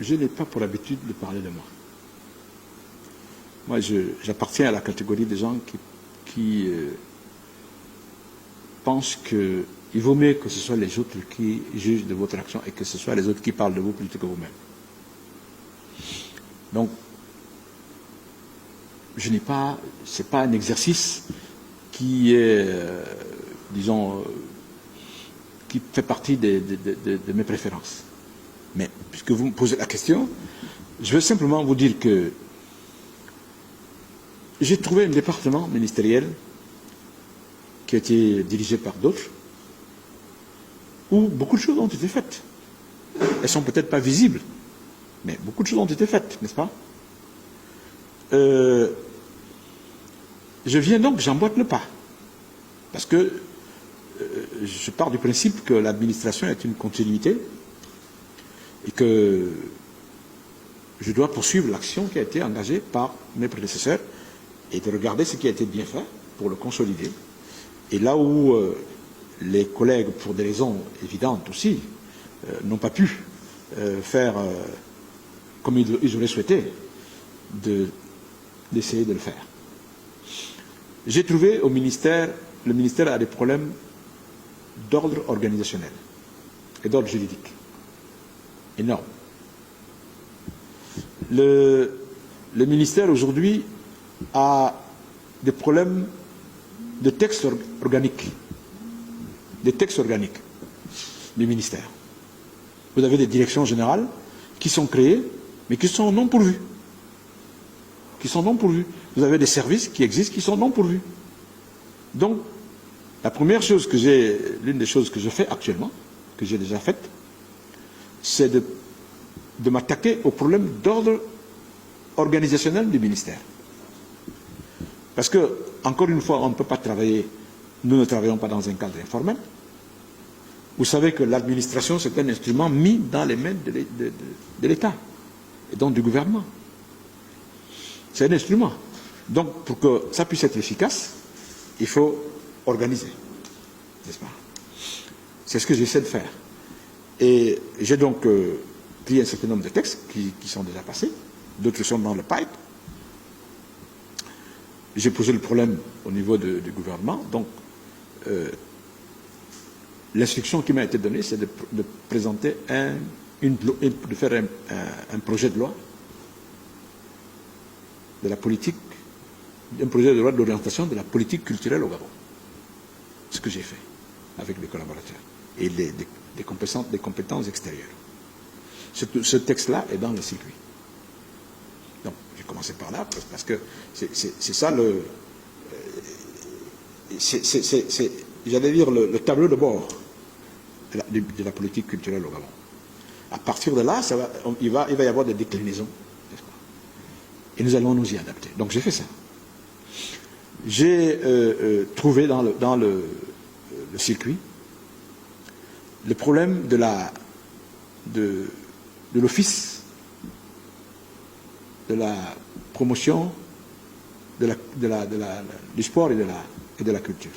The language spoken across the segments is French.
je n'ai pas pour habitude de parler de moi. Moi, j'appartiens à la catégorie des gens qui pensent qu'il vaut mieux que ce soit les autres qui jugent de votre action et que ce soit les autres qui parlent de vous plutôt que vous-même. Donc, ce n'est pas un exercice qui est, disons, qui fait partie de mes préférences. Mais, puisque vous me posez la question, je veux simplement vous dire que j'ai trouvé un département ministériel qui a été dirigé par d'autres, où beaucoup de choses ont été faites. Elles ne sont peut-être pas visibles, mais beaucoup de choses ont été faites, n'est-ce pas? Je viens donc, j'emboîte le pas, parce que je pars du principe que l'administration est une continuité et que je dois poursuivre l'action qui a été engagée par mes prédécesseurs et de regarder ce qui a été bien fait pour le consolider. Et là où les collègues, pour des raisons évidentes aussi, n'ont pas pu faire comme ils auraient souhaité, d'essayer de le faire. J'ai trouvé au ministère, le ministère a des problèmes d'ordre organisationnel et d'ordre juridique énormes. Le ministère aujourd'hui a des problèmes de textes organiques, des textes organiques du ministère. Vous avez des directions générales qui sont créées, mais qui sont non pourvues. Vous avez des services qui existent qui sont non pourvus. Donc, la première chose l'une des choses que je fais actuellement, que j'ai déjà faite, c'est de m'attaquer au problème d'ordre organisationnel du ministère. Parce que, encore une fois, on ne peut pas travailler, nous ne travaillons pas dans un cadre informel. Vous savez que l'administration, c'est un instrument mis dans les mains de l'État, et donc du gouvernement. C'est un instrument. Donc, pour que ça puisse être efficace, il faut organiser, n'est-ce pas? C'est ce que j'essaie de faire. Et j'ai donc pris un certain nombre de textes qui sont déjà passés, d'autres sont dans le pipe. J'ai posé le problème au niveau du gouvernement. Donc, l'instruction qui m'a été donnée, c'est de présenter de faire un projet de loi de la politique, un projet de loi d'orientation de la politique culturelle au Gabon. Ce que j'ai fait avec mes collaborateurs et des compétences extérieures. Ce texte-là est dans le circuit. Donc, j'ai commencé par là parce que c'est ça j'allais dire le tableau de bord de la politique culturelle au Gabon. À partir de là, il va y avoir des déclinaisons. Et nous allons nous y adapter. Donc j'ai fait ça. J'ai trouvé dans le circuit le problème de l'office de la promotion du sport et de la culture.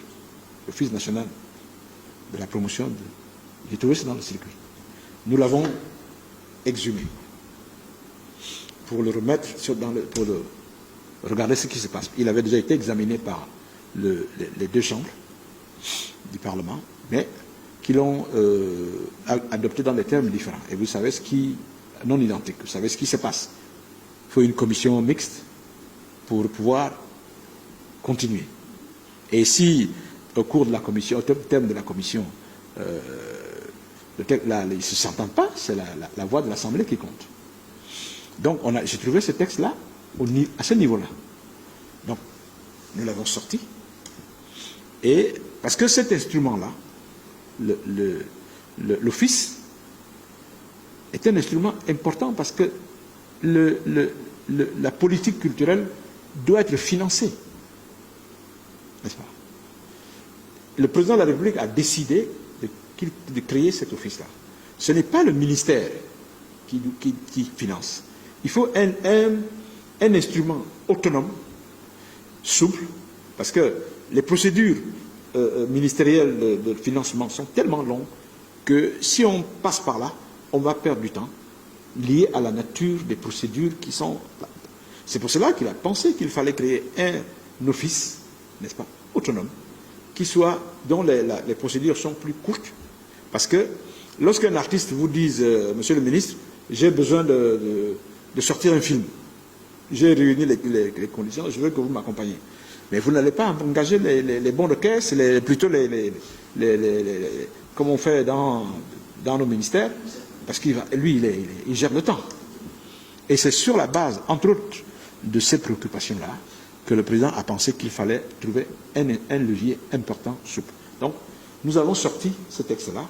L'Office national de la promotion. J'ai trouvé ça dans le circuit. Nous l'avons exhumé pour le remettre pour regarder ce qui se passe. Il avait déjà été examiné par les deux chambres du Parlement, mais qui l'ont adopté dans des termes différents. Et vous savez non identiques, vous savez ce qui se passe. Il faut une commission mixte pour pouvoir continuer. Et si, au cours de la commission, au terme de la commission, ils ne s'entendent pas, c'est la voix de l'Assemblée qui compte. Donc, j'ai trouvé ce texte-là à ce niveau-là. Donc, nous l'avons sorti. Et parce que cet instrument-là, l'office, est un instrument important parce que la politique culturelle doit être financée. N'est-ce pas? Le président de la République a décidé de créer cet office-là. Ce n'est pas le ministère qui finance. Il faut un instrument autonome, souple, parce que les procédures ministérielles de financement sont tellement longues que si on passe par là, on va perdre du temps. liées à la nature des procédures qui sont... C'est pour cela qu'il a pensé qu'il fallait créer un office, n'est-ce pas, autonome, dont les procédures sont plus courtes. Parce que lorsqu'un artiste vous dise, Monsieur le ministre, j'ai besoin de sortir un film, j'ai réuni les conditions, je veux que vous m'accompagniez. Mais vous n'allez pas engager les bons de caisse, plutôt comme on fait dans nos ministères, parce qu'il lui, il gère le temps. Et c'est sur la base, entre autres, de ces préoccupations-là, que le président a pensé qu'il fallait trouver un levier important, souple. Donc, nous avons sorti ce texte-là,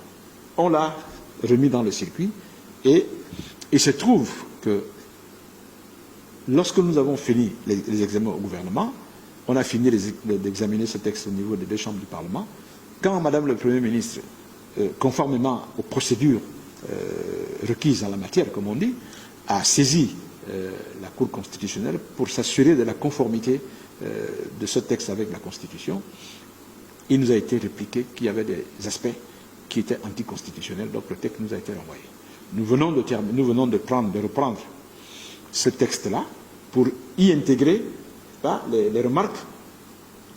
on l'a remis dans le circuit, et il se trouve que lorsque nous avons fini les examens au gouvernement, on a fini d'examiner ce texte au niveau des 2 chambres du Parlement, quand Madame le Premier ministre, conformément aux procédures requises en la matière, comme on dit, a saisi la Cour constitutionnelle pour s'assurer de la conformité de ce texte avec la Constitution, il nous a été répliqué qu'il y avait des aspects qui étaient anticonstitutionnels, donc le texte nous a été renvoyé. Nous venons de reprendre ce texte-là pour y intégrer les remarques,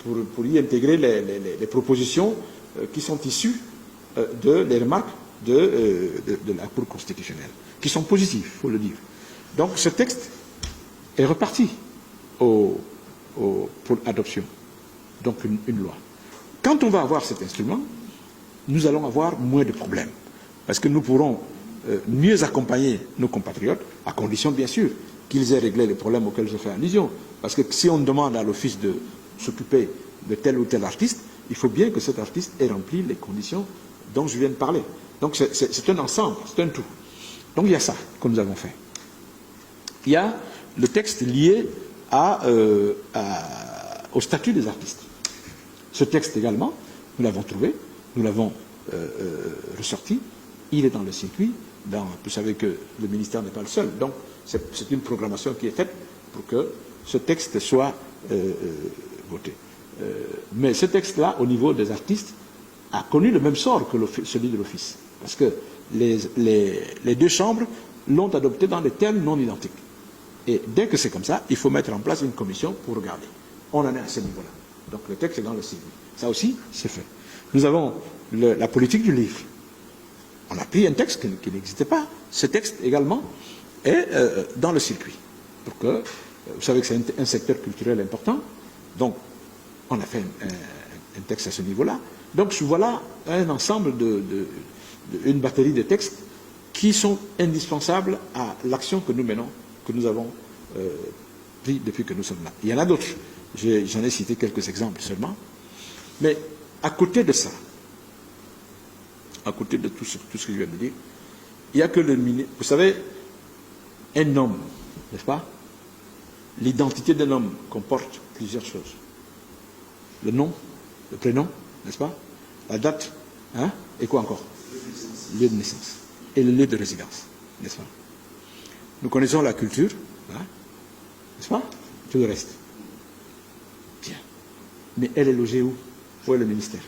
pour y intégrer les propositions qui sont issues des remarques de la Cour constitutionnelle, qui sont positives, il faut le dire. Donc ce texte est reparti pour adoption, donc une loi. Quand on va avoir cet instrument, nous allons avoir moins de problèmes, parce que nous pourrons mieux accompagner nos compatriotes, à condition bien sûr qu'ils aient réglé les problèmes auxquels je fais allusion. Parce que si on demande à l'office de s'occuper de tel ou tel artiste, il faut bien que cet artiste ait rempli les conditions dont je viens de parler. Donc c'est un ensemble, c'est un tout. Donc il y a ça que nous avons fait. Il y a le texte lié au statut des artistes. Ce texte également, nous l'avons trouvé, nous l'avons ressorti, il est dans le circuit. Vous savez que le ministère n'est pas le seul, donc c'est une programmation qui est faite pour que ce texte soit voté. Mais ce texte-là, au niveau des artistes, a connu le même sort que celui de l'office. Parce que les 2 chambres l'ont adopté dans des termes non identiques. Et dès que c'est comme ça, il faut mettre en place une commission pour regarder. On en est à ce niveau-là. Donc le texte est dans le circuit. Ça aussi, c'est fait. Nous avons la politique du livre. On a pris un texte qui n'existait pas. Ce texte également est dans le circuit. Pour que, vous savez que c'est un secteur culturel important. Donc, on a fait un texte à ce niveau-là. Donc, voilà un ensemble une batterie de textes qui sont indispensables à l'action que nous menons, que nous avons pris depuis que nous sommes là. Il y en a d'autres. J'en ai cité quelques exemples seulement. Mais à côté de ça, à côté de tout ce que je viens de dire, il n'y a que le ministre. Vous savez, un homme, n'est-ce pas? L'identité d'un homme comporte plusieurs choses. Le nom, le prénom, n'est-ce pas? La date, hein? Et quoi encore? Lieu de naissance. Et le lieu de résidence, n'est-ce pas? Nous connaissons la culture, hein? N'est-ce pas? Tout le reste. Bien. Mais elle est logée où? Où est le ministère?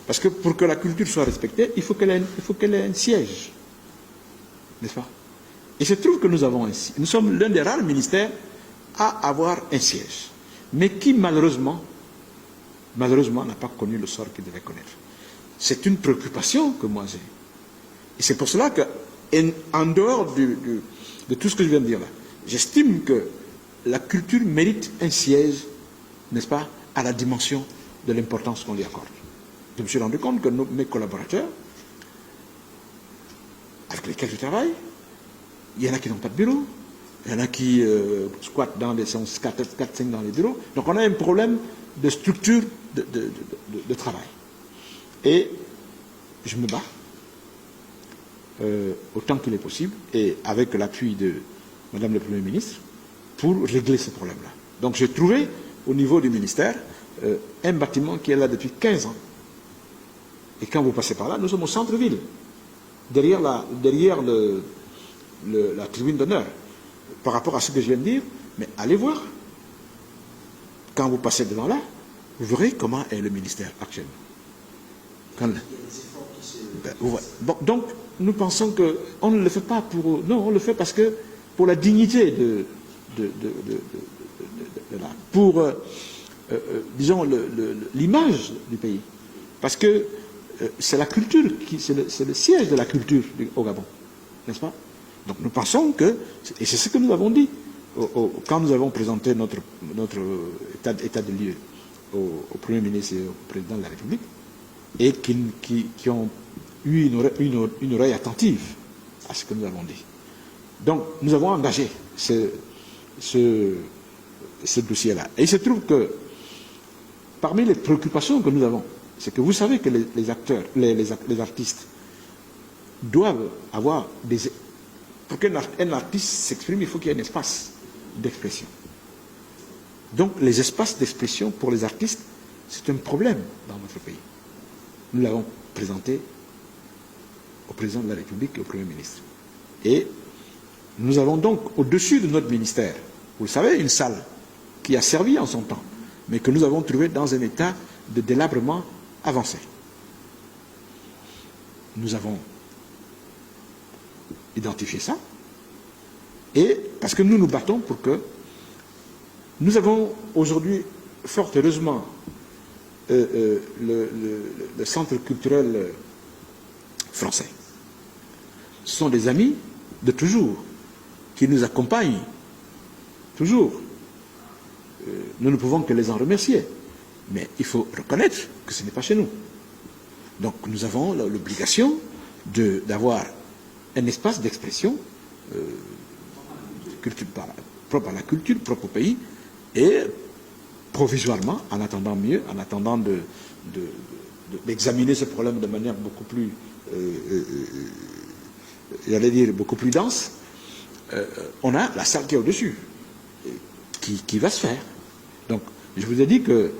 Parce que pour que la culture soit respectée, il faut qu'elle ait un siège. N'est-ce pas? Et il se trouve que nous sommes l'un des rares ministères à avoir un siège. Mais qui malheureusement n'a pas connu le sort qu'il devait connaître. C'est une préoccupation que moi j'ai. Et c'est pour cela que, en dehors de tout ce que je viens de dire là, j'estime que la culture mérite un siège, n'est-ce pas, à la dimension de l'importance qu'on lui accorde. Je me suis rendu compte que mes collaborateurs, avec lesquels je travaille, il y en a qui n'ont pas de bureau, il y en a qui squattent dans les 4-5 dans les bureaux. Donc on a un problème de structure de travail. Et je me bats autant qu'il est possible, et avec l'appui de Madame le Premier ministre, pour régler ce problème-là. Donc j'ai trouvé au niveau du ministère un bâtiment qui est là depuis 15 ans. Et quand vous passez par là, nous sommes au centre-ville, derrière la tribune d'honneur. Par rapport à ce que je viens de dire, mais allez voir. Quand vous passez devant là, vous verrez comment est le ministère actuellement. Bon, donc, nous pensons qu'on ne le fait pas pour... Non, on le fait parce que pour la dignité pour, disons, l'image du pays. Parce que c'est la culture, c'est le siège de la culture au Gabon, n'est-ce pas? Donc nous pensons que, et c'est ce que nous avons dit, quand nous avons présenté notre état de lieu au Premier ministre et au Président de la République, et qui ont eu une oreille attentive à ce que nous avons dit. Donc nous avons engagé ce dossier-là. Et il se trouve que parmi les préoccupations que nous avons, c'est que vous savez que les acteurs, les artistes doivent avoir des... Pour qu'un artiste s'exprime, il faut qu'il y ait un espace d'expression. Donc les espaces d'expression pour les artistes, c'est un problème dans notre pays. Nous l'avons présenté au Président de la République et au Premier ministre. Et nous avons donc au-dessus de notre ministère, vous le savez, une salle qui a servi en son temps, mais que nous avons trouvé dans un état de délabrement avancé. Nous avons identifié ça, et parce que nous nous battons pour que nous avons aujourd'hui, fort heureusement, le centre culturel français. Ce sont des amis de toujours, qui nous accompagnent toujours. Nous ne pouvons que les en remercier. Mais il faut reconnaître que ce n'est pas chez nous. Donc nous avons l'obligation d'avoir un espace d'expression propre à la culture, propre au pays, et provisoirement, en attendant mieux, en attendant d'examiner ce problème de manière beaucoup plus, j'allais dire, beaucoup plus dense, on a la salle qui est au-dessus, qui va se faire. Donc, je vous ai dit que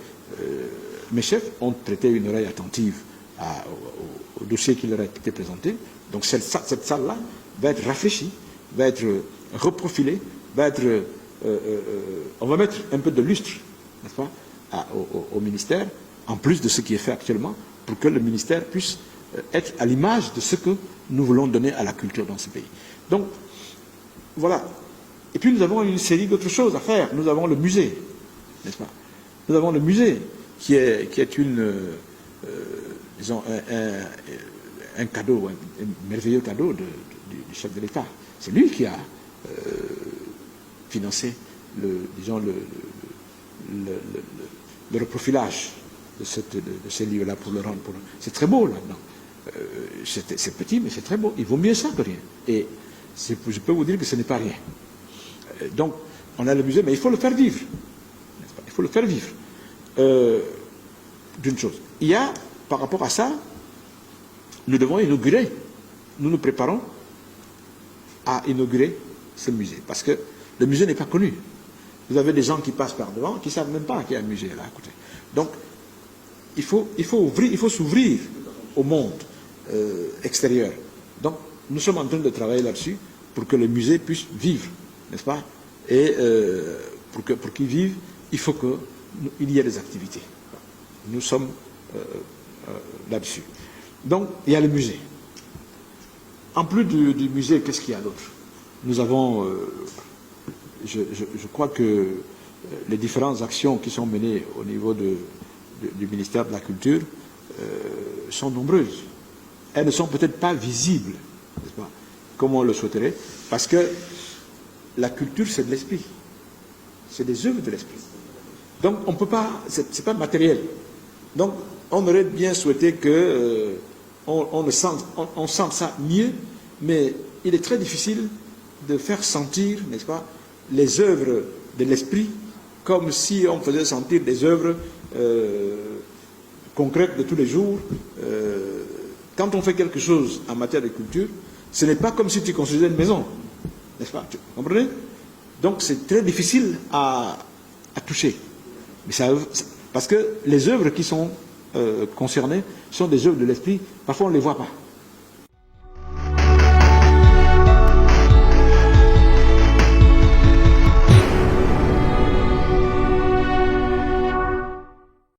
mes chefs ont prêté une oreille attentive au dossier qui leur a été présenté. Donc, cette salle-là va être rafraîchie, va être reprofilée, va être... on va mettre un peu de lustre, n'est-ce pas, au ministère, en plus de ce qui est fait actuellement, pour que le ministère puisse être à l'image de ce que nous voulons donner à la culture dans ce pays. Donc, voilà. Et puis nous avons une série d'autres choses à faire. Nous avons le musée, n'est-ce pas? Nous avons le musée qui est disons, un cadeau, un merveilleux cadeau du chef de l'État. C'est lui qui a financé le reprofilage de ces lieux-là pour le rendre. C'est très beau là-dedans. C'est petit, mais c'est très beau. Il vaut mieux ça que rien. Et je peux vous dire que ce n'est pas rien. Donc, on a le musée, mais il faut le faire vivre. Il faut le faire vivre. D'une chose. Il y a, par rapport à ça, nous devons inaugurer. Nous nous préparons à inaugurer ce musée. Parce que le musée n'est pas connu. Vous avez des gens qui passent par devant, qui ne savent même pas qu'il y a un musée là à côté. Donc, il faut s'ouvrir au monde extérieur. Donc, nous sommes en train de travailler là-dessus pour que le musée puisse vivre, n'est-ce pas? Et pour qu'il vive, il faut qu'il y ait des activités. Nous sommes là-dessus. Donc, il y a le musée. En plus du musée, qu'est-ce qu'il y a d'autre? Nous avons, je crois que les différentes actions qui sont menées au niveau du ministère de la Culture sont nombreuses. Elles ne sont peut-être pas visibles, n'est-ce pas, comme on le souhaiterait, parce que la culture, c'est de l'esprit. C'est des œuvres de l'esprit. Donc, on ne peut pas, c'est pas matériel. Donc, on aurait bien souhaité que on sente ça mieux, mais il est très difficile de faire sentir, n'est-ce pas, les œuvres de l'esprit comme si on faisait sentir des œuvres concrètes de tous les jours. Quand on fait quelque chose en matière de culture, ce n'est pas comme si tu construisais une maison, n'est-ce pas? Vous comprenez? Donc c'est très difficile à toucher. Mais parce que les œuvres qui sont concernées sont des œuvres de l'esprit, parfois on ne les voit pas.